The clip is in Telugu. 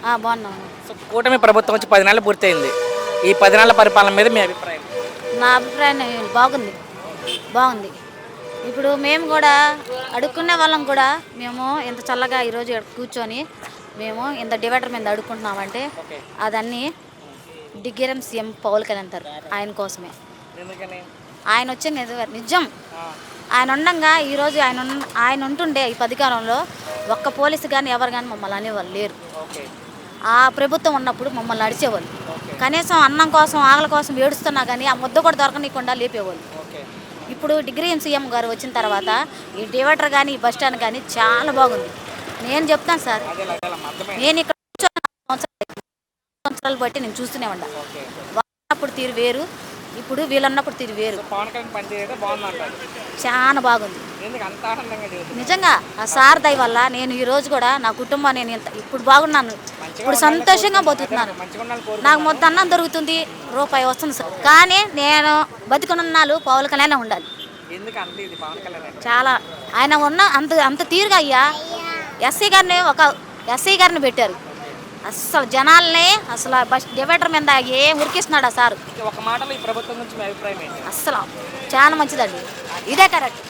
బాగున్నాము. సో కూటమి ప్రభుత్వం వచ్చి 10 నెలలు పూర్తయింది. ఈ 10 నెలల పరిపాలన మీద మీ అభిప్రాయం? నా అభిప్రాయం బాగుంది. బాగుంది. ఇప్పుడు మేము కూడా అడుక్కునే వాళ్ళం కూడా మేము ఇంత చల్లగా ఈరోజు ఈడ కూర్చొని మేము ఇంత డివైడర్ మీద అడుక్కుంటున్నామంటే ఓకే. అదన్నీ డిగ్గిరం సీఎం పవన్ కళ్యాణ్ అంటారు. ఆయన కోసమే. ఎందుకని? ఆయన వచ్చే నిజం. ఆ, ఆయన ఉండంగా ఈరోజు ఆయన ఉంటుండే ఈ పధికారంలో ఒక్క పోలీసు కానీ ఎవరు కానీ మమ్మల్ని అనేవాళ్ళు లేరు. ఓకే. ఆ ప్రభుత్వం ఉన్నప్పుడు మమ్మల్ని అడిచేవాళ్ళు. ఓకే. కనీసం అన్నం కోసం ఆకలి కోసం ఏడుస్తున్నా కానీ ఆ ముద్ద కూడా దొరకనీయకుండా లేపేవాళ్ళు. ఓకే. ఇప్పుడు డిగ్రీ సీఎం గారు వచ్చిన తర్వాత ఈ డివైడర్ కానీ ఈ బస్ స్టాండ్ కానీ చాలా బాగుంది. నేను చెప్తాను సార్, అదేలా అదేలమ్మా, అర్థమైంది. నేను ఇక్కడ కూర్చొని 4 సంవత్సరాలు బట్టి నేను చూస్తూనే ఉన్నా. ఓకే. వాళ్ళప్పుడు తీరు వేరు, ఇప్పుడు వీళ్ళన్నప్పుడు తీరు వేరు. సో పవన్ కళ్యాణ్ పనిచేయడం బాగుందంటారు. చాలా బాగుంది. ఎందుకు అంత ఆనందంగా చేస్తుంది? నిజంగా ఆ సార్ దయ వల్ల నేను ఈ రోజు కూడా నా కుటుంబాన్ని నేను ఇప్పుడు బాగున్నాను. ఇప్పుడు సంతోషంగా బతుకుతున్నాను. మంచిగా ఉండాలని నాకు కోరుకుంటున్నాను. మొత్తం అన్నం దొరుకుతుంది, రూపాయి వస్తుంది సార్. కానీ నేను బతికున్నాళ్ళు పవన్ కళ్యాణ్ ఉండాలి. ఎందుకు అంత ఇది పవన్ కళ్యాణ్ అంటే? చాలా ఆయన ఉన్న అంత తీరుగా అయ్యా ఎస్ఐ గారిని పెట్టారు. అసలు జనాల్ని అసలు బస్ డివైడర్ మీద ఏం ఉరికిస్తున్నాడు ఆ సారు. ఒక మాటలో ఈ ప్రభుత్వం గురించి మీ అభిప్రాయం ఏంటి? అస్సలు చాలా మంచిదండి. ఇదే కరెక్ట్.